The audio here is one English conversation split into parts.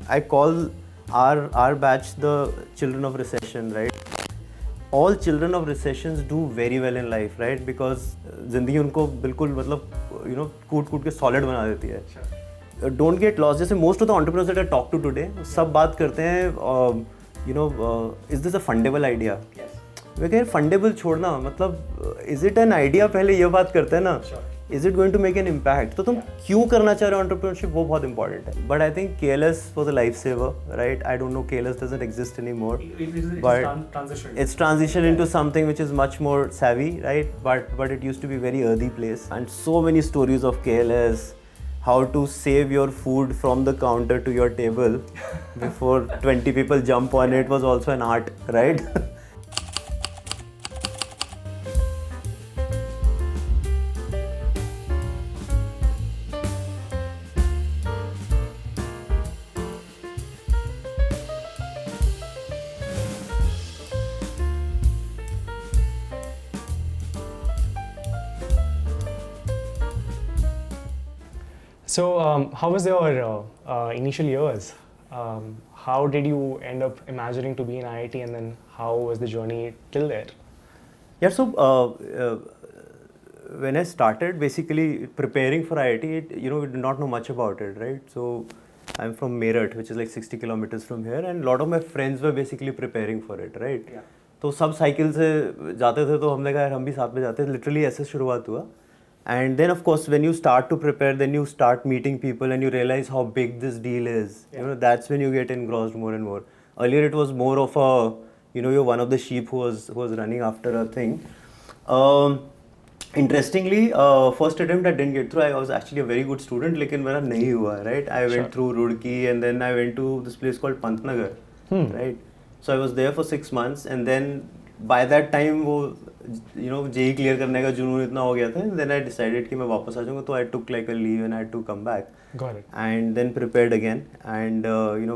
I call our batch the children of recession, right? All children of recessions do very well in life, right? Because जिंदगी उनको बिल्कुल मतलब कूट के solid बना देती है. Don't get lost. जैसे most of the entrepreneurs that I talk to today, सब बात करते हैं is this a fundable idea? Yes. वे कहें fundable छोड़ना मतलब is it an idea पहले ये बात करते हैं ना. Sure. Is it going to make an impact? तो तुम क्यों करना चाह रहे हो entrepreneurship वो बहुत important है. But I think KLS was a lifesaver, right? I don't know, KLS doesn't exist anymore. It's transitioned into something which is much more savvy, right? But it used to be a very earthy place. And so many stories of KLS, how to save your food from the counter to your table before 20 people jump on it was also an art, right? So, how was your initial years? How did you end up imagining to be in IIT, and then how was the journey till there? Yeah, so when I started basically preparing for IIT, we did not know much about it, right? So I'm from Meerut, which is like 60 kilometers from here, and a lot of my friends were basically preparing for it, right? Yeah. तो सब cycle से जाते थे तो हमने कहा यार हम भी साथ में जाते थे. Literally ऐसे शुरुआत हुआ. And then of course when you start to prepare, then you start meeting people and you realize how big this deal is. Yeah. That's when you get engrossed more and more. Earlier it was more of a, you're one of the sheep who was running after a thing. Interestingly, first attempt I didn't get through. I was actually a very good student, लेकिन मेरा नहीं हुआ, right? I went through Roorkee and then I went to this place called Pantnagar, right? So I was there for 6 months and then by that time वो JEE clear करने का जुनून इतना हो गया था. Then I decided कि मैं वापस आ जाऊँगा, तो I took like a leave and I had to come back. Got it. And then prepared again and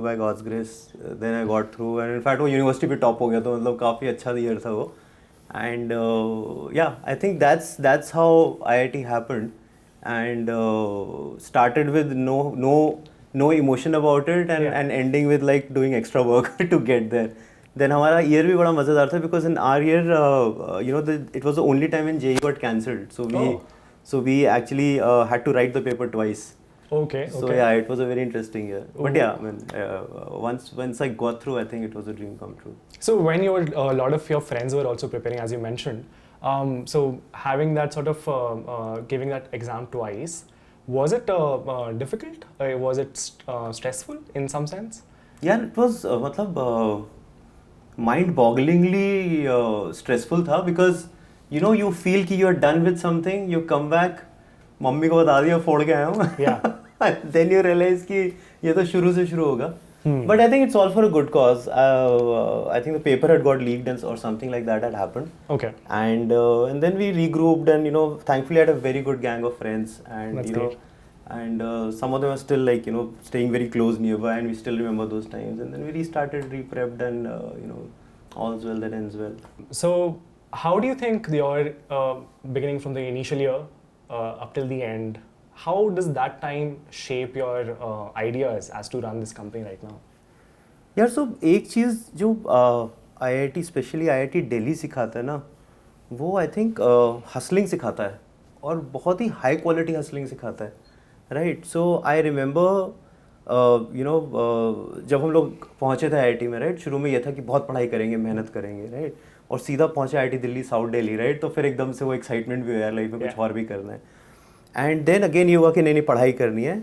by God's grace then I got through and in fact वो university पे top हो गया, तो मतलब काफ़ी अच्छा year था वो. And yeah, I think that's how IIT happened and started with no emotion about it and ending with like doing extra work to get there. Then हमारा year भी बड़ा मज़ेदार था because in our year, it was the only time when JEE got cancelled. So we actually had to write the paper twice. Okay. So yeah, it was a very interesting year. But yeah, I mean, once I got through, I think it was a dream come true. So when a lot of your friends were also preparing, as you mentioned, so having that sort of giving that exam twice, was it difficult? Was it stressful in some sense? Yeah, it was mind-bogglingly stressful था because you feel कि you are done with something, you come back, mummy को बता दिया फोड़ के आया हूँ. Yeah. Then you realize कि ये तो शुरू से शुरू होगा. But I think it's all for a good cause. I think the paper had got leaked or something like that had happened. Okay. And then we regrouped and thankfully I had a very good gang of friends and That's great. And some of them are still like staying very close nearby and we still remember those times. And then we restarted, re-prepped and all's well that ends well. So how do you think your beginning from the initial year up till the end, how does that time shape your ideas as to run this company right now? यार so एक चीज़ जो IIT specially IIT Delhi सिखाता है ना, वो I think hustling सिखाता है और बहुत ही हाई क्वालिटी हसलिंग सिखाता है, राइट? सो आई रिमेंबर जब हम लोग पहुँचे थे IIT में, राइट, शुरू में ये था कि बहुत पढ़ाई करेंगे, मेहनत करेंगे, राइट, और सीधा पहुँचे IIT Delhi south Delhi, right, तो फिर एकदम से वो एक्साइटमेंट भी हुआ लाइफ में कुछ और भी करना है. एंड देन अगेन ये हुआ कि नहीं पढ़ाई करनी है.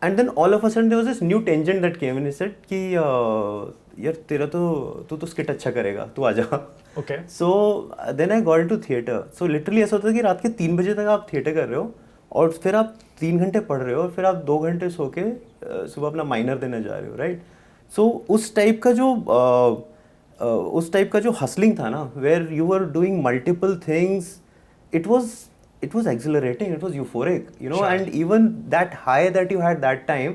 And then all of a sudden there was this new tangent that came in. He said कि यार तेरा तू तो स्किट अच्छा करेगा, तू आ जा. Okay. So then I got into theatre. So literally ऐसा होता है कि रात के 3 बजे तक आप थिएटर कर रहे हो और फिर आप 3 घंटे पढ़ रहे हो और फिर आप 2 घंटे सो के सुबह अपना माइनर देने जा रहे हो, राइट? सो उस टाइप का जो हसलिंग था ना, where you were doing multiple things, it was exhilarating, it was euphoric, Sure. And even that high that you had that time,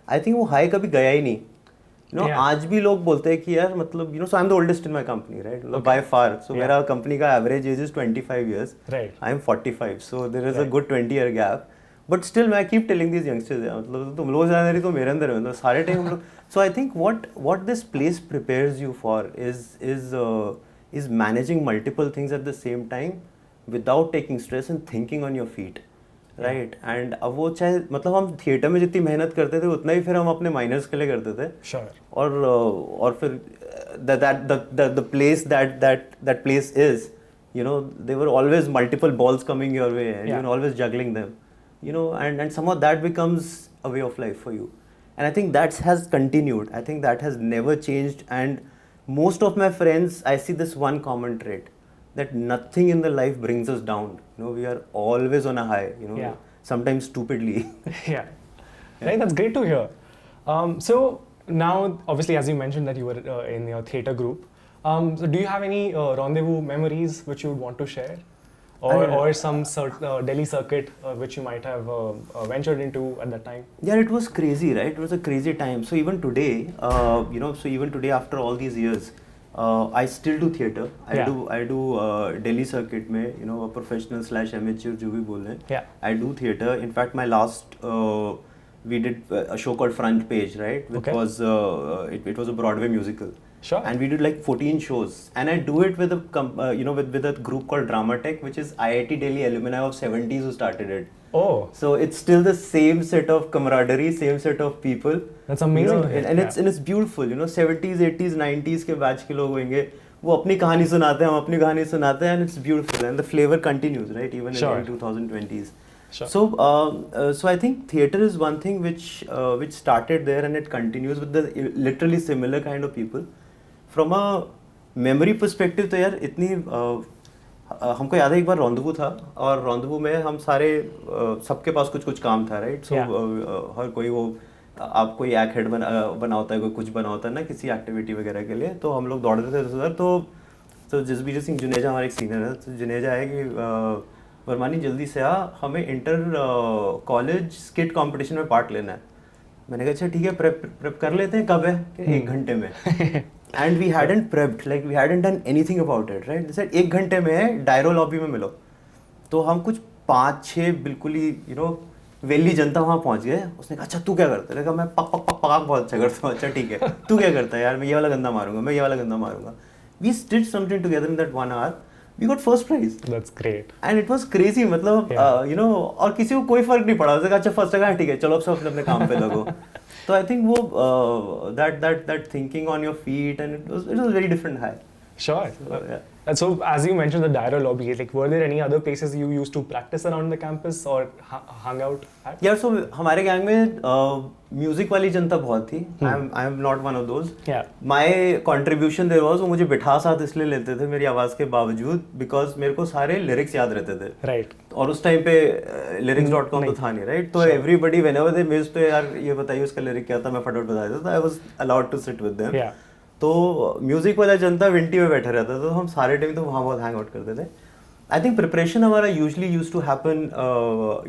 I think वो high कभी गया ही नहीं. Yeah. आज भी लोग बोलते हैं कि यार मतलब so I'm the oldest in my company, right? Okay. By far. So Yeah. मेरा company का average age is 25 years. Right. I'm 45. So there is a Right. good 20-year gap. But still I keep telling these youngsters, मतलब तुम लोग ज़्यादा नहीं तो मेरे अंदर है, मतलब सारे टाइम हम लोग So I think what this place prepares you for is managing multiple things at the same time without taking stress and thinking on your feet, right? And अब वो चाहे मतलब हम थिएटर में जितनी मेहनत करते थे उतना ही फिर हम अपने माइनर्स के लिए करते थे. Sure. और फिर the place that place is, you know, there were always multiple balls coming your way and you're always juggling them, you know, and somehow that becomes a way of life for you. And I think that has continued. I think that has never changed. And most of my friends, I see this one common trait, that nothing in the life brings us down. You know, we are always on a high, you know, sometimes stupidly. Yeah. Right, that's great to hear. So now, obviously, as you mentioned that you were in your theatre group, so do you have any rendezvous memories which you would want to share? Or some Delhi circuit which you might have ventured into at that time? Yeah, it was crazy, right? It was a crazy time. So even today, you know, after all these years, I still do theatre. I do Delhi circuit में, you know, a professional / amateur जो भी बोल रहे हैं. Yeah. I do theatre. In fact, my last we did a show called Front Page, right? Which was it was a Broadway musical. Sure. And we did like 14 shows, and I do it with a you know, with a group called Drama Tech, which is IIT Delhi Alumni of 70s who started it. Oh. So it's still the same set of camaraderie, same set of people. That's amazing. You know, and it's beautiful. You know, 70s, 80s, 90s के batch के लोग होंगे, वो अपनी कहानी सुनाते हैं, हम अपनी कहानी सुनाते हैं, and it's beautiful, and the flavor continues, right? Even in 2020s. Sure. So I think theatre is one thing which started there, and it continues with the literally similar kind of people. From a memory perspective, तो यार इतनी हमको याद है एक बार रॉन्डवू था, और रॉन्डवू में हम सारे सबके पास कुछ कुछ काम था, राइट? सो हर कोई वो आप कोई एक हेड बना होता है, कोई कुछ बना होता है ना किसी एक्टिविटी वगैरह के लिए, तो हम लोग दौड़ते थे उधर. तो जसबीर सिंह जुनेजा हमारे एक सीनियर है, तो जुनेजा है कि वर्मानी जल्दी से आ, हमें इंटर कॉलेज स्किट कंपटीशन में पार्ट लेना है. मैंने कहा अच्छा ठीक है, प्रेप कर लेते हैं. कब है? 1 घंटे में. And we hadn't prepped, like we hadn't done anything about it, right? They said 1 घंटे में है, डायरो लॉबी में मिलो. तो हम कुछ 5-6 बिल्कुल ही, you know, वेली जनता वहाँ पहुँच गए. उसने कहा अच्छा तू क्या करता है? मैं पक बहुत अच्छा करता हूँ. अच्छा ठीक है, तू क्या करता है? यार मैं ये वाला गंदा मारूंगा, मैं ये वाला गंदा मारूंगा. We did something together in that 1 hour. We got first prize. That's great. And it was crazy. मतलब you know, और किसी को कोई फर्क नहीं पड़ा. उसने कहा अच्छा फर्स्ट है, ठीक है, चलो अब सब अपने काम पे लगो. So I think वो that thinking on your feet, and it was a very different high. Sure. And so as you mentioned the Dairo lobby, like were there any other places you used to practice around the campus or hung out at? Yeah, so हमारे gang में music वाली जनता बहुत थी. I am not one of those. Yeah. My contribution there was, वो मुझे बिठा साथ इसलिए लेते थे मेरी आवाज़ के बावजूद, because मेरे को सारे लिरिक्स याद रहते थे. Right. और उस टाइम पे lyrics.com तो था नहीं, right? तो everybody whenever they missed, तो यार ये बताइए उसका लिरिक क्या था, मैं फटाफट बता देता था. I was allowed to sit with them. Yeah. तो म्यूजिक वाला जनता विंटी में बैठा रहता था, तो हम सारे टाइम तो वहाँ बहुत हैंग आउट करते थे. आई थिंक प्रिपरेशन हमारा usually use to happen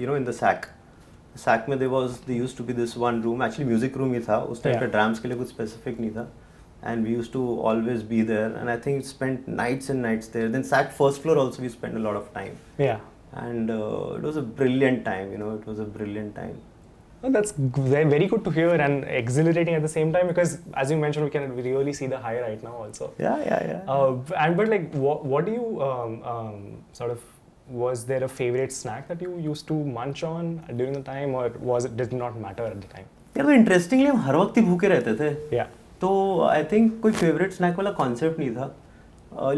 you know in the SAC में there used to be this one room, actually music room ही था उस टाइम पे, ड्राम्स के लिए कुछ स्पेसिफिक नहीं था, and we used to always be there, and I think spent nights and nights there. Then SAC first floor also we spent a lot of time. Yeah. And it was a brilliant time, you know, it was a brilliant time. Well, that's very good to hear and exhilarating at the same time, because as you mentioned, we can really see the high right now also. Yeah. But like, what do you sort of, was there a favorite snack that you used to munch on during the time, or did it not matter at the time? यार तो interestingly हम हर वक्त ही भूखे रहते थे. Yeah. तो I think कोई favourite snack वाला कॉन्सेप्ट नहीं था.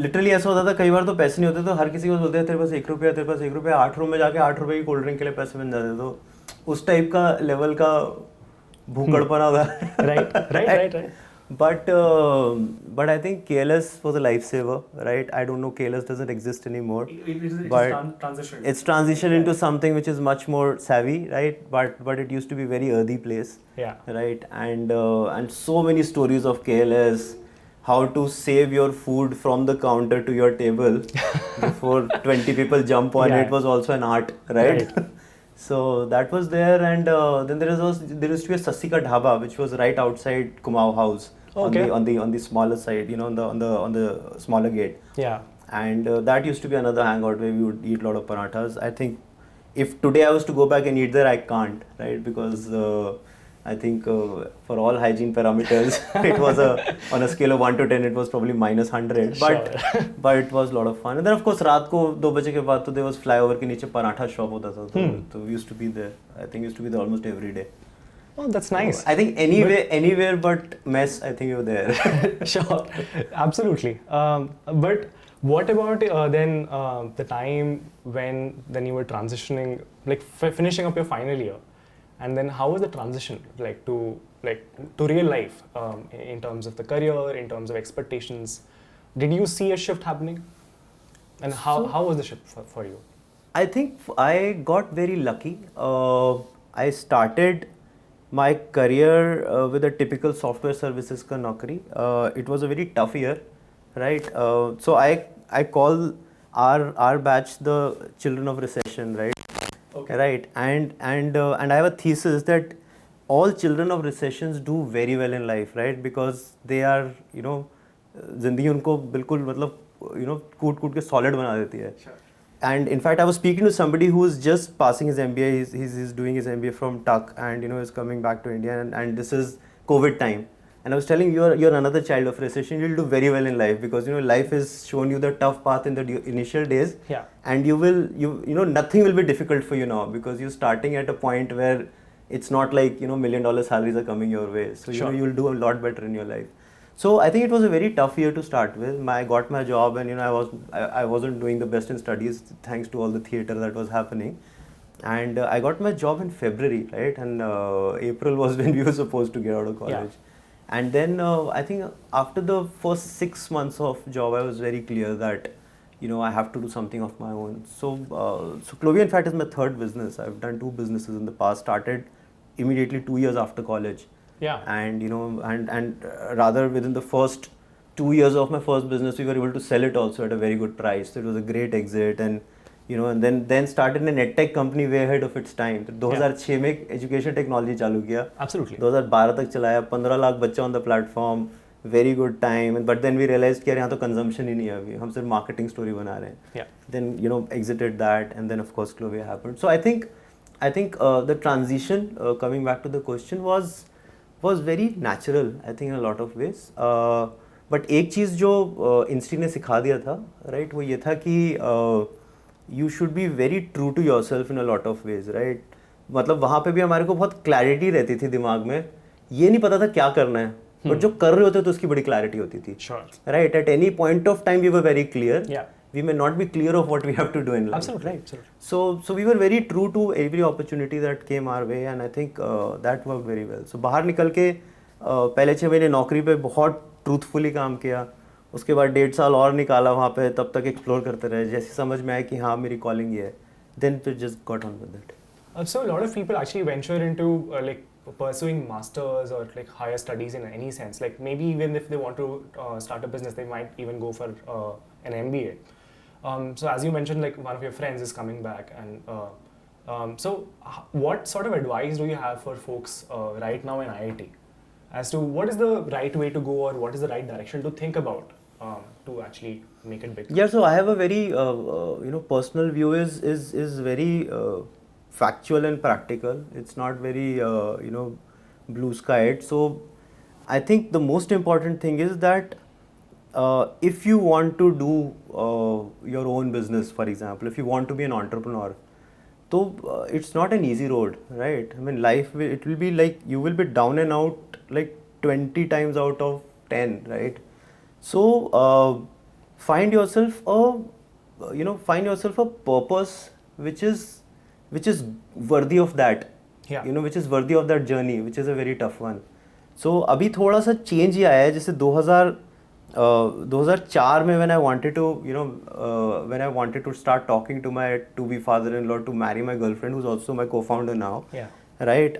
लिटरली ऐसा होता था कई बार, तो पैसे नहीं होते तो हर किसी को बोलते हैं तेरे पास 1 रुपया, तेरे पास 1 रुपया, 8 रूम में जाके 8 रुपये की कोल्ड ड्रिंक के लिए पैसे बन जाते. तो उस टाइप का लेवल का भूखड़पना था. Right. But I think KLS was a lifesaver, right? I don't know, KLS doesn't exist anymore. It's transitioned into something which is much more savvy, right? But it used to be a very earthy place. Yeah. Right? And so many stories of KLS, how to save your food from the counter to your table before 20 people jump on it was also an art, right? So that was there, and then there used to be a Sassika Dhaba, which was right outside Kumaon House, on the smaller side, you know, on the smaller gate. Yeah. And that used to be another hangout where we would eat a lot of parathas. I think if today I was to go back and eat there, I can't, right? Because I think for all hygiene parameters, it was on a scale of 1 to 10, it was probably -100. But it was a lot of fun. And then of course रात को 2 बजे के बाद तो there was flyover के नीचे paratha shop होता था, तो we used to be there. I think used to be there almost every day. Oh, that's nice. So, I think anywhere but mess, I think you're there. Sure, absolutely. But what about then the time when then you were transitioning, like finishing up your final year, and then how was the transition to real life in terms of the career, in terms of expectations? Did you see a shift happening, and how was the shift for you? I think I got very lucky. I started my career with a typical software services ka naukri. It was a very tough year, right? So I call our batch the children of recession, right? Okay. Right, and I have a thesis that all children of recessions do very well in life, right? Because they are, जिंदगी उनको बिल्कुल मतलब कूट के solid बना देती है. Sure. And in fact, I was speaking to somebody who is just passing his MBA. He's doing his MBA from Tuck, and is coming back to India. And this is COVID time. And I was telling you're another child of recession. You'll do very well in life because life has shown you the tough path in the initial days. Yeah. And nothing will be difficult for you now because you're starting at a point where it's not like $1 million salaries are coming your way. So sure. You'll do a lot better in your life. So I think it was a very tough year to start with. I got my job, and I wasn't doing the best in studies thanks to all the theater that was happening. And I got my job in February, right? And April was when we were supposed to get out of college. Yeah. And then I think after the first 6 months of job, I was very clear that I have to do something of my own. So Clovia, in fact, is my third business. I've done 2 businesses in the past. Started immediately 2 years after college. Yeah. And and rather within the first 2 years of my first business, we were able to sell it also at a very good price. So it was a great exit, and and then started an edtech company way ahead of its time. तो 2006 में education technology चालू किया. Absolutely. 2012 तक चलाया, 15 लाख बच्चे on the platform, very good time. But then we realized कि यार यहाँ तो consumption ही नहीं है अभी, हम सिर्फ marketing story बना रहे हैं. Yeah. Then exited that, and then of course Clovia happened. So I think the transition, coming back to the question, was very natural, I think, in a lot of ways. But एक चीज़ जो इंस्टी ने सिखा दिया था, right, वो ये था कि you should be very true to yourself in a lot of ways, right? मतलब वहाँ पे भी हमारे को बहुत क्लैरिटी रहती थी दिमाग में, ये नहीं पता था क्या करना है, बट जो कर रहे होते तो उसकी बड़ी क्लैरिटी होती थी. Sure. Right, at any point of time we were very clear. Yeah. We may not be clear of what we have to do in life. Absolutely. Right? Absolutely. So we were very true to every opportunity that came our way, and I think that worked very well. So बाहर निकल के पहले 6 महीने नौकरी पे बहुत truthfully काम किया, उसके बाद 1.5 साल और निकाला वहाँ पे, तब तक explore करते रहे, जैसे समझ में आया कि हाँ मेरी calling ये है, then we just got on with it. So a lot of people actually venture into pursuing masters or higher studies in any sense. Like maybe even if they want to start a business, they might even go for an MBA. So as you mentioned, one of your friends is coming back, and so what sort of advice do you have for folks right now in IIT as to what is the right way to go, or what is the right direction to think about to actually make it big? Yeah, so I have a very personal view is very factual and practical. It's not very blue skied. So I think the most important thing is that if you want to do your own business, for example, if you want to be an entrepreneur, so it's not an easy road, right? I mean, life it will be like you will be down and out 20 times out of 10, right? So find yourself a purpose which is worthy of that. Yeah. Which is worthy of that journey, which is a very tough one. So अभी थोड़ा सा change ही आया है, जैसे 2004 में when I wanted to start talking to my to-be father-in-law to marry my girlfriend, who's also my co-founder now. Yeah. Right.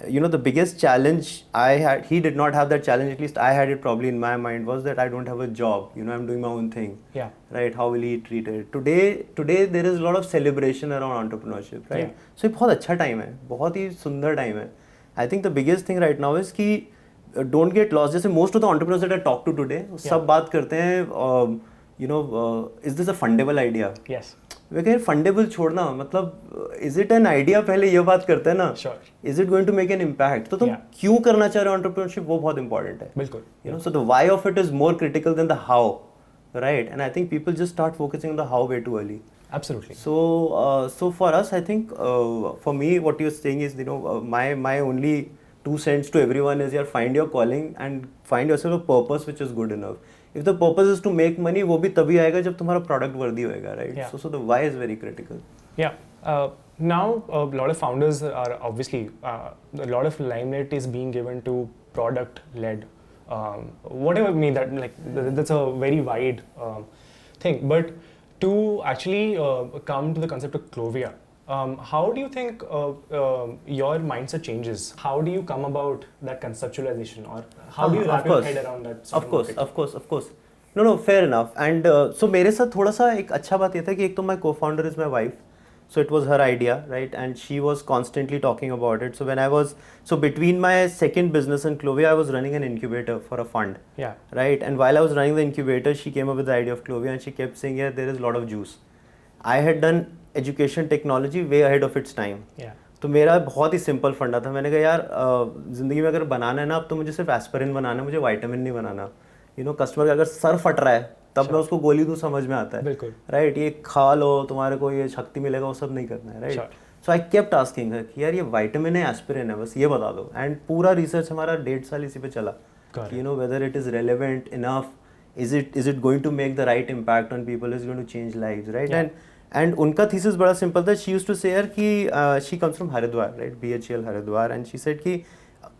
The biggest challenge I had, he did not have that challenge, at least I had it probably in my mind, was that I don't have a job. I'm doing my own thing. Yeah. Right. How will he treat it? Today there is a lot of celebration around entrepreneurship, right? Yeah. So ये बहुत अच्छा time है, बहुत ही सुंदर time है. I think the biggest thing right now is कि don't get lost. जैसे most of the entrepreneurs that I talk to today, सब बात करते हैं, is this a fundable idea? Yes. मैं कह फंडेबल छोड़ना, मतलब इज इट एन आइडिया, पहले ये बात करते हैं ना, is it going to make an impact, तो तुम क्यों करना चाह रहे हो एंटरप्रेन्योरशिप, वो बहुत इंपॉर्टेंट है. बिल्कुल. You know, so the why of it is more critical than the how, right? And I think people just start focusing on the how way too early. Absolutely. So for us, I think for me, what you're saying is, my only 2 cents to everyone is, find your calling and find yourself a purpose which is good enough. If the purpose is to make money, वो भी तभी आएगा जब तुम्हारा product worthy होएगा, right? Yeah. So the why is very critical. Yeah. Now a lot of founders are obviously a lot of limelight is being given to product led. Whatever mean that, like that's a very wide thing, but to actually come to the concept of Clovia, how do you think your mindset changes? How do you come about that conceptualization, or how do you wrap your head around that sort of course. No, fair enough. And so मेरे साथ थोड़ा सा एक अच्छा बात ये था कि एक तो my co-founder is my wife. So it was her idea, right? And she was constantly talking about it. So between my second business and Clovia, I was running an incubator for a fund. Yeah. Right? And while I was running the incubator, she came up with the idea of Clovia and she kept saying, there is a lot of juice. I had done education technology way ahead of its time. Yeah. तो मेरा बहुत ही simple फंडा था. मैंने कहा यार ज़िंदगी में अगर बनाना है ना, अब तो मुझे सिर्फ एस्पिरिन बनाना है, मुझे विटामिन नहीं बनाना. कस्टमर का अगर सर फट रहा है तब मैं उसको गोली दूँ, समझ में आता है, राइट? ये खा लो, तुम्हारे को ये शक्ति मिलेगा, वो सब नहीं करना है, right? So I kept asking हर कि यार ये विटामिन है, एस्पिरिन है, बस ये बता दो. एंड पूरा रिसर्च हमारा 1.5 साल इसी पे चला. Whether it is relevant enough, is it going to make the right impact on people, is going to change lives, right? And उनका थीसिस बड़ा सिंपल था. शी यूज्ड टू से यार कि she comes from Haridwar, right? BHEL Haridwar. And she said कि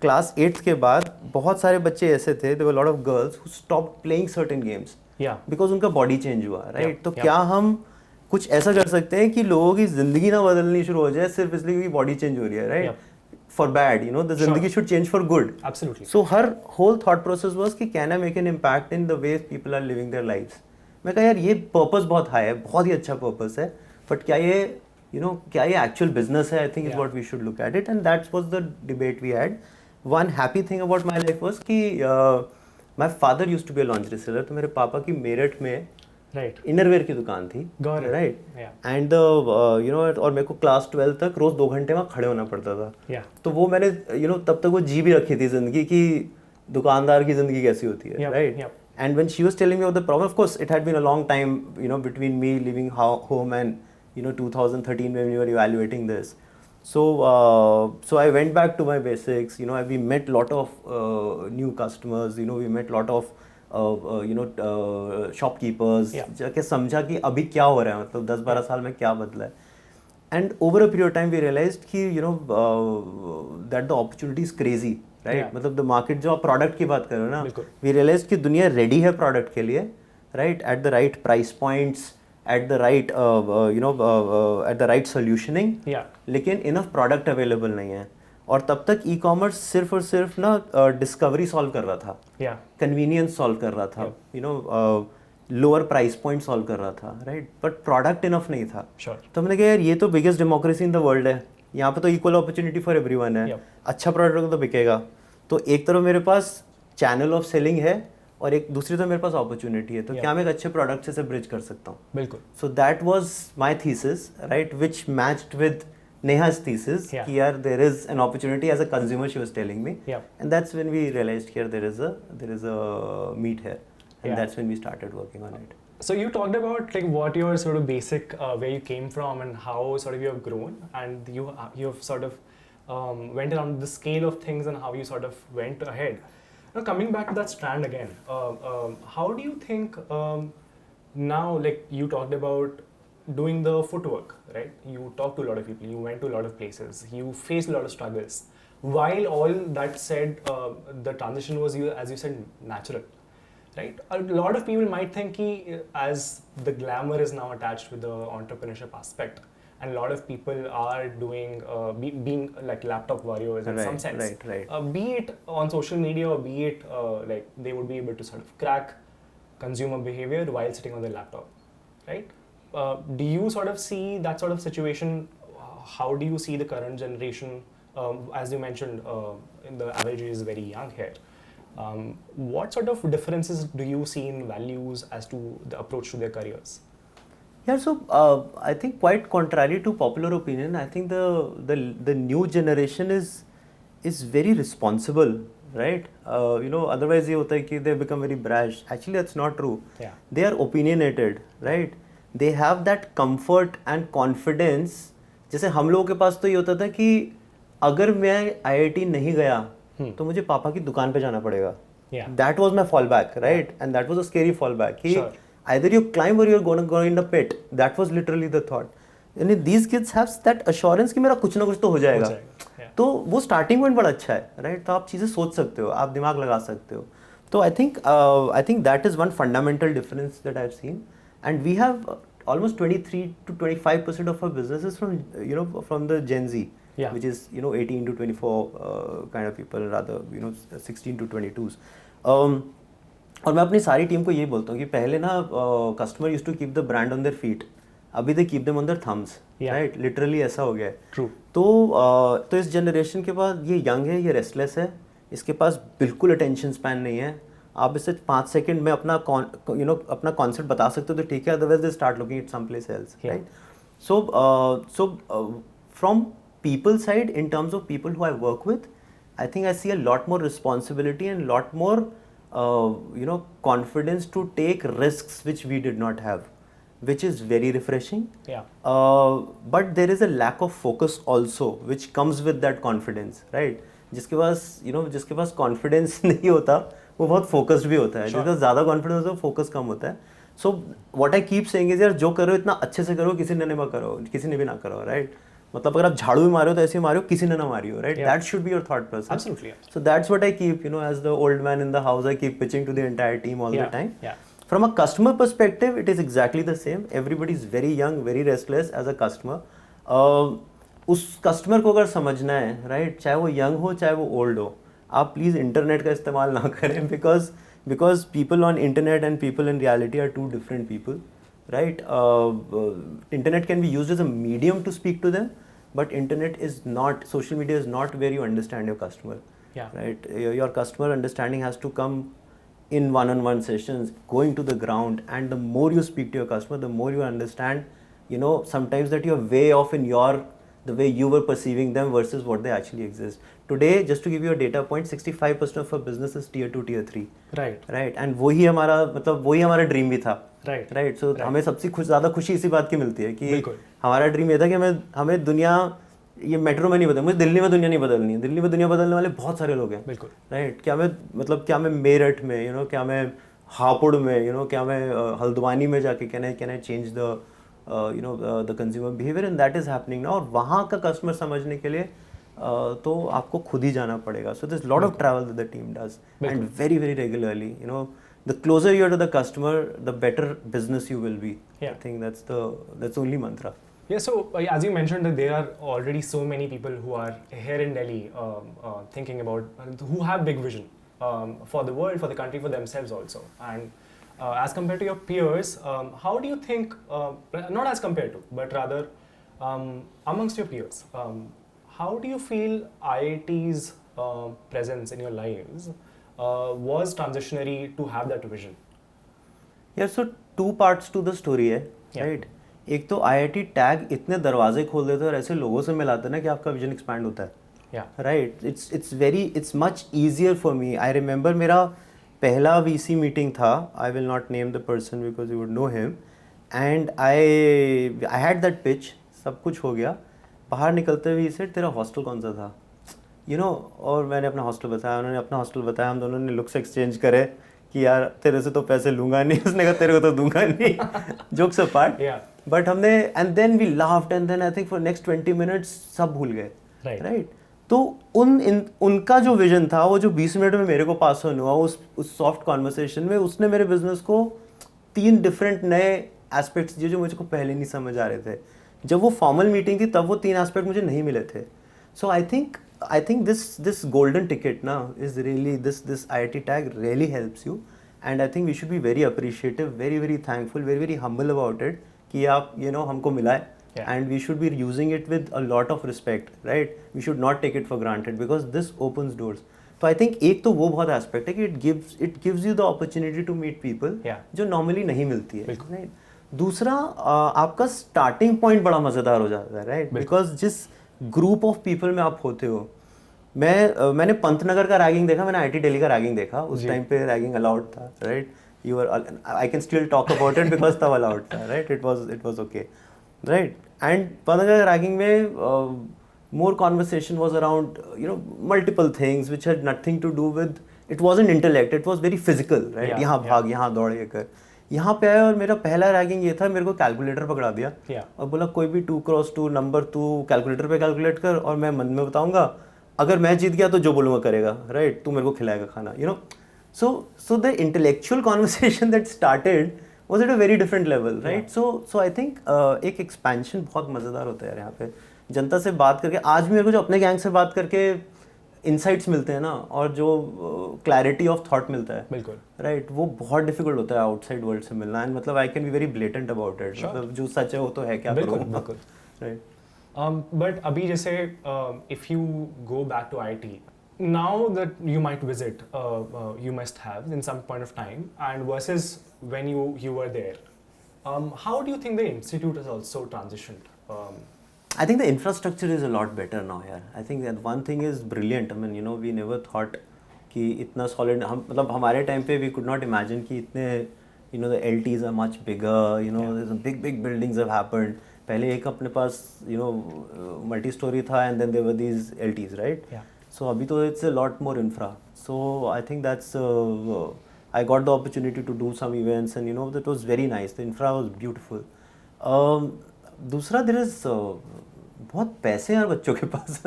class 8th के बाद बहुत सारे बच्चे ऐसे थे, there were lot of girls who stopped playing certain games because उनका बॉडी चेंज हुआ, राइट? तो क्या हम कुछ ऐसा कर सकते हैं कि लोगों की जिंदगी ना बदलनी शुरू हो जाए सिर्फ इसलिए क्योंकि बॉडी चेंज हो रही है, राइट? फॉर बैड, द जिंदगी should change for good. So her whole thought process was कि can I make an impact in the way people are living their lives. मैं कहा यार ये पर्पस बहुत हाई है, बहुत ही अच्छा पर्पस है, बट क्या ये क्या ये एक्चुअल बिजनेस है? I think is what we should look at it. And that's was the debate we had. One happy thing about my life was कि my father used to be a lingerie seller. तो मेरे पापा की मेरठ में innerwear की दुकान थी, right? And और मेरे को क्लास 12 तक रोज 2 घंटे वहाँ खड़े होना पड़ता था. तो वो मैंने तब तक वो जी भी रखी थी जिंदगी की, दुकानदार की जिंदगी कैसी होती है, right? And when she was telling me about the problem, of course, it had been a long time, between me leaving home and 2013 when we were evaluating this. So I went back to my basics. We met lot of new customers. We met lot of shopkeepers. जाके समझा कि अभी क्या हो रहा है, मतलब 10-12 साल में क्या बदला है. And over a period of time, we realized कि that the opportunity is crazy. Right? मतलब द मार्केट, जो आप प्रोडक्ट की बात कर रहे हो ना, वी रियलाइज कि दुनिया रेडी है प्रोडक्ट के लिए, right? At the right price points, at the right at the right solutioning, लेकिन इनफ प्रोडक्ट अवेलेबल नहीं है. और तब तक ई कॉमर्स सिर्फ और सिर्फ ना डिस्कवरी सॉल्व कर रहा था, कन्वीनियंस सॉल्व कर रहा था, लोअर प्राइस पॉइंट सॉल्व कर रहा था, राइट? बट प्रोडक्ट इनफ नहीं था. तो हमने कहा यार ये तो biggest democracy in the world है, यहाँ पे तो इक्वल अपॉर्चुनिटी फॉर एवरीवन है. अच्छा प्रोडक्ट तो बिकेगा. तो एक तरफ मेरे पास चैनल ऑफ सेलिंग है और एक दूसरी तरफ मेरे पास अपॉर्चुनिटी है. तो क्या मैं एक अच्छे प्रोडक्ट से ब्रिज कर सकता हूँ? बिल्कुल. So that was my thesis, right, which matched with Neha's thesis. कि यार there is an opportunity as a consumer, she was telling me. And that's when we realized here there is a meet here. And that's when we started working on it. So you talked about like what your sort of basic where you came from and how sort of you have grown, and you have sort of went around the scale of things and how you sort of went ahead. Now coming back to that strand again, how do you think now, like you talked about doing the footwork, right? You talked to a lot of people, you went to a lot of places, you faced a lot of struggles. While all that said, the transition was, as you said, natural. Right? A lot of people might think as the glamour is now attached with the entrepreneurship aspect, and a lot of people are doing being like laptop warriors in some sense. Be it on social media or be it like they would be able to sort of crack consumer behavior while sitting on their laptop, right? Do you sort of see that sort of situation? How do you see the current generation? As you mentioned, the average age is very young here. What sort of differences do you see in values as to the approach to their careers? Yeah, so I think quite contrary to popular opinion, I think the new generation is very responsible, right? Otherwise ये होता है कि they become very brash. Actually, that's not true. Yeah. They are opinionated, right? They have that comfort and confidence. जैसे हम लोगों के पास तो ये होता था कि अगर मैं IIT नहीं गया तो मुझे पापा की दुकान पे जाना पड़ेगा. Yeah. That was my fallback, right? And that was a scary fallback. कि Sure. either you climb or you're gonna go in the pit. That was literally the thought. And these kids have that assurance कि मेरा कुछ ना कुछ तो हो जाएगा. Yeah. तो वो स्टार्टिंग पॉइंट बड़ा अच्छा है, राइट? तो आप चीज़ें सोच सकते हो, आप दिमाग लगा सकते हो. तो I think that is one fundamental difference that I have seen. And we have almost 23 to 25% of our business is from the Gen Z, Yeah. which is 18 to 24 kind of people, rather 16 to 22s. और मैं अपनी सारी team को ये बोलता हूँ कि पहले ना customer used to keep the brand on their feet, अभी they keep them on their thumbs, right? Literally ऐसा हो गया है. True. तो इस जनरेशन के पास, ये यंग है, ये रेस्टलेस है, इसके पास बिल्कुल अटेंशन स्पैन नहीं है. आप इससे 5 सेकंड में अपना अपना कॉन्सेप्ट बता सकते हो तो ठीक है, otherwise they start looking at some place else, right? So from people side, in terms of people who I work with, I think I see a lot more responsibility and lot more, confidence to take risks which we did not have, which is very refreshing. Yeah. But there is a lack of focus also, which comes with that confidence, right? जिसके पास confidence नहीं होता, वो बहुत focused भी होता है. जिसके पास ज़्यादा confidence होता है, focus कम होता है. So what I keep saying is यार जो करो इतना अच्छे से करो, किसी ने भी ना करो, right? मतलब अगर आप झाड़ू भी मारो तो ऐसे ही मारो, किसी ने ना मारी हो, right? That should be your thought process. Absolutely. So that's what I keep, as the old man in the house, I keep pitching to the entire team all the time. Yeah. From a customer perspective, it is exactly the same. Everybody is very young, very restless as a customer. उस customer को अगर समझना है, right? चाहे वो young हो, चाहे वो old हो, आप प्लीज़ इंटरनेट का इस्तेमाल ना करें, because people on internet and people in reality are two different people, right? Internet can be used as a medium to speak to them, but internet is not, social media is not where you understand your customer. Yeah. Right? Your customer understanding has to come in one-on-one sessions, going to the ground, and the more you speak to your customer, the more you understand, sometimes that you're way off in the way you were perceiving them versus what they actually exist. Today, just to give you a data point, 65% of our business is tier 2, tier 3. Right. Right. And वही हमारा dream भी था. Right. Right. So हमें सबसे ज़्यादा खुशी इसी बात की मिलती है कि बिल्कुल. हमारा ड्रीम ये था कि हमें दुनिया, ये मेट्रो में नहीं बदलनी, मुझे दिल्ली में दुनिया नहीं बदलनी है. दिल्ली में दुनिया बदलने वाले बहुत सारे लोग हैं. बिल्कुल. राइट. क्या मैं मेरठ में, क्या मैं हापुड़ में, क्या मैं हल्द्वानी में जाके can I change the consumer behaviour, and that is happening now. और वहाँ का कस्टमर समझने के लिए तो आपको खुद ही जाना पड़ेगा. So this lot of travel that the team does, and very very regularly. The closer you are to the customer, the better business you will be. Yeah. I think that's the only mantra. Yeah, so as you mentioned that there are already so many people who are here in Delhi thinking about, who have big vision for the world, for the country, for themselves also. And as compared to your peers, how do you think, not as compared to, but rather amongst your peers, how do you feel IIT's presence in your lives was transitionary to have that vision? Yeah, so 2 parts to the story है, Yeah. right? एक तो IIT tag इतने दरवाजे खोल देते हैं और ऐसे लोगों से मिलाते हैं ना कि आपका विजन एक्सपैंड होता है. Yeah. Right. It's much easier for me. I remember मेरा पहला VC मीटिंग था. I will not name the person because you would know him. And I had that pitch. सब कुछ हो गया. बाहर निकलते हुए से तेरा हॉस्टल कौन सा था, और मैंने अपना हॉस्टल बताया, उन्होंने अपना हॉस्टल बताया. हम दोनों ने लुक्स एक्सचेंज करे कि यार तेरे से तो पैसे लूँगा नहीं. उसने कहा तेरे को तो दूंगा नहीं. Jokes apart. बट हमने, and then we laughed, and then I think for next 20 minutes सब भूल गए. राइट. तो उनका जो विजन था, वो जो 20 मिनट में मेरे को पास ऑन हुआ उस सॉफ्ट कॉन्वर्सेशन में, उसने मेरे बिजनेस को 3 डिफरेंट नए एस्पेक्ट्स दिए जो मुझे को पहले नहीं समझ आ रहे थे. जब वो फॉर्मल मीटिंग थी तब वो 3 एस्पेक्ट मुझे नहीं मिले थे. सो आई think this golden ticket now is really this IIT tag really helps you, and I think we should be very appreciative, very very thankful, very very humble about it कि आप हमको मिला है. Yeah. And we should be using it with a lot of respect, right? We should not take it for granted because this opens doors. तो I think एक तो वो बहुत एस्पेक्ट है कि it gives you the opportunity to meet people Yeah. जो normally नहीं मिलती है. बिल्कुल. Right? दूसरा आपका स्टार्टिंग पॉइंट बड़ा मज़ेदार हो जाता है, राइट? बिकॉज जिस ग्रुप ऑफ पीपल में आप होते हो, मैंने पंतनगर का रैगिंग देखा, मैंने आईआईटी दिल्ली का रैगिंग देखा, उस टाइम पे रैगिंग अलाउड था, right? You are, I can still talk about it because तब अलाउड था, राइट? It was okay, right? And Pantnagar का रैगिंग में more conversation was around multiple things which had nothing to do with, it wasn't intellect, it was very physical, right? यहाँ भाग, यहाँ दौड़, ये कर। यहाँ पे आया और मेरा पहला रैगिंग ये था, मेरे को कैलकुलेटर पकड़ा दिया और बोला कोई भी 2x2 नंबर तू कैलकुलेटर पे कैलकुलेट कर और मैं मन में बताऊंगा, अगर मैं जीत गया तो जो बोलूँगा करेगा, राइट? तू मेरे को खिलाएगा खाना, so the intellectual conversation that started was at a very different level, right? So I think एक expansion बहुत मज़ेदार होता है यार यहाँ पे। जनता से बात करके आज भी मेरे को जो अपने गैंग से बात करके इंसाइट्स मिलते हैं ना, और जो क्लैरिटी ऑफ थॉट मिलता है, बिल्कुल, राइट, वो बहुत डिफिकल्ट होता है आउटसाइड वर्ल्ड से मिलना। एंड मतलब I can be very blatant about it, मतलब जो सच है वो तो है, क्या करूँ, बिल्कुल, राइट? बट अभी जैसे if you go back to IIT now that you might visit, you must have in some point of time, and versus when you were there, how do you think the institute has also transitioned? I think the infrastructure is a lot better now, yeah. I think that one thing is brilliant. I mean, we never thought कि इतना solid, हम मतलब हमारे time पे we could not imagine कि इतने, the LTs are much bigger, there's some big buildings have happened. पहले एक अपने पास, multi-story था, and then there were these LTs, right? Yeah. So अभी तो it's a lot more infra. So I think that's, I got the opportunity to do some events, and that was very nice. The infra was beautiful. दूसरा there is बहुत पैसे हैं बच्चों के पास,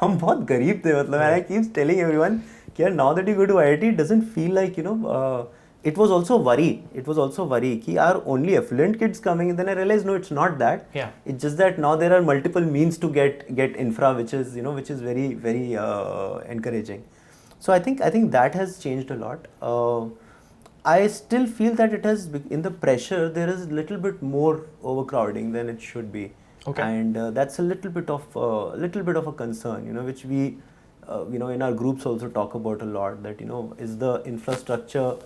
हम बहुत गरीब थे, मतलब I keep telling everyone कि यार now that you go to IIT it doesn't feel like, it was also worry कि यार only affluent kids coming, and then I realized no, it's not that. Yeah. It's just that now there are multiple means to get infra, which is very very encouraging. So I think that has changed a lot. I still feel that it has, in the pressure there is a little bit more overcrowding than it should be. Okay. And that's a little bit of a concern, which we in our groups also talk about a lot, that is the infrastructure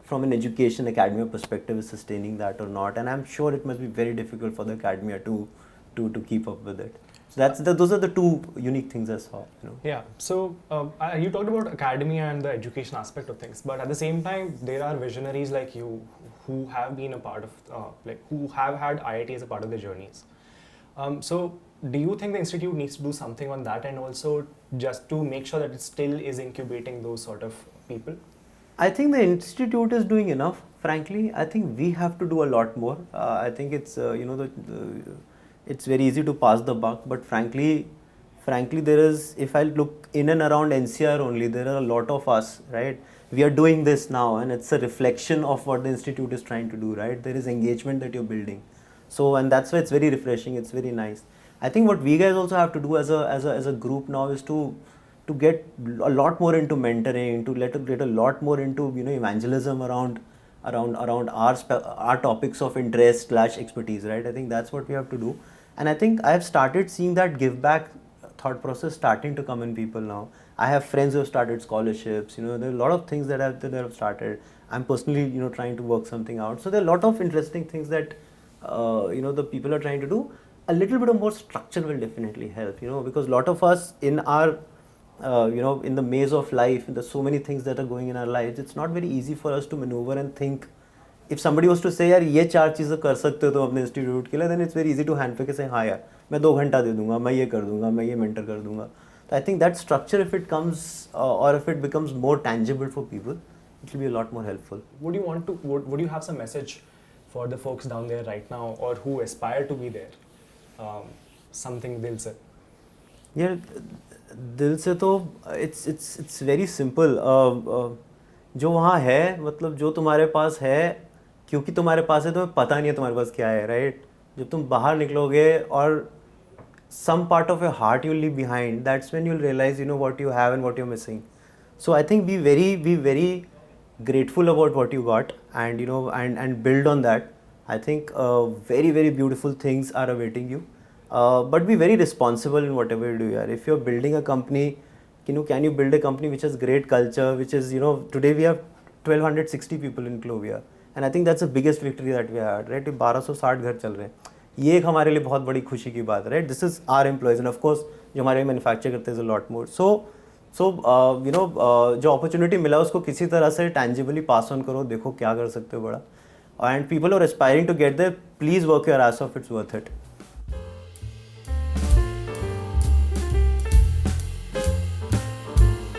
from an education academia perspective is sustaining that or not, and I'm sure it must be very difficult for the academia to keep up with it. So those are the two unique things I saw. Yeah. So you talked about academia and the education aspect of things, but at the same time, there are visionaries like you who have been a part of, who have had IIT as a part of their journeys. So do you think the institute needs to do something on that, and also just to make sure that it still is incubating those sort of people? I think the institute is doing enough. Frankly, I think we have to do a lot more. I think it's it's very easy to pass the buck, but frankly there is, if I look in and around NCR only, there are a lot of us, right? We are doing this now, and it's a reflection of what the institute is trying to do, right? There is engagement that you're building, so, and that's why it's very refreshing, it's very nice. I think what we guys also have to do as a group now is to get a lot more into mentoring, to get a lot more into evangelism around our topics of interest / expertise, right? I think that's what we have to do. And I think I've started seeing that give back thought process starting to come in people now. I have friends who have started scholarships, there are a lot of things that have started. I'm personally, trying to work something out. So there are a lot of interesting things that, the people are trying to do. A little bit of more structure will definitely help, because a lot of us in our, in the maze of life, there's so many things that are going in our lives, it's not very easy for us to maneuver and think. If somebody was to say, यार ये 4 चीज़ें कर सकते हो तुम अपने institute के लिए, then it's very easy to hand pick and say, हाँ यार मैं 2 घंटा दे दूँगा, मैं ये कर दूँगा, मैं ये mentor कर दूँगा. So I think that structure, if it comes or if it becomes more tangible for people, it will be a lot more helpful. Would you have some message for the folks down there right now, or who aspire to be there? Something दिल से. यार दिल से तो it's very simple. जो वहाँ है, मतलब जो तुम्हारे पास है, क्योंकि तुम्हारे पास है, तुम्हें पता नहीं है तुम्हारे पास क्या है, राइट? जब तुम बाहर निकलोगे और some part of your heart you'll leave behind, that's when you'll realize what you have and what you're missing. So I think be very grateful about what you got, and and build on that. I think very very beautiful things are awaiting you, but be very responsible in whatever you do. If you're building a company, can you build a company which has great culture, which is today we have 1260 people in Clovia. And I think that's the biggest victory that we had, right? 1260 घर चल रहे हैं, ये एक हमारे लिए बहुत बड़ी खुशी की बात है, right? This is our employees and of course जो हमारे मैन्युफैक्चर करते हैं lot more. So you know जो अपॉर्चुनिटी मिला उसको किसी तरह से टैंजिबली पास ऑन करो, देखो क्या कर सकते हो बड़ा। And people are aspiring to get there, please work your ass off, it's worth it.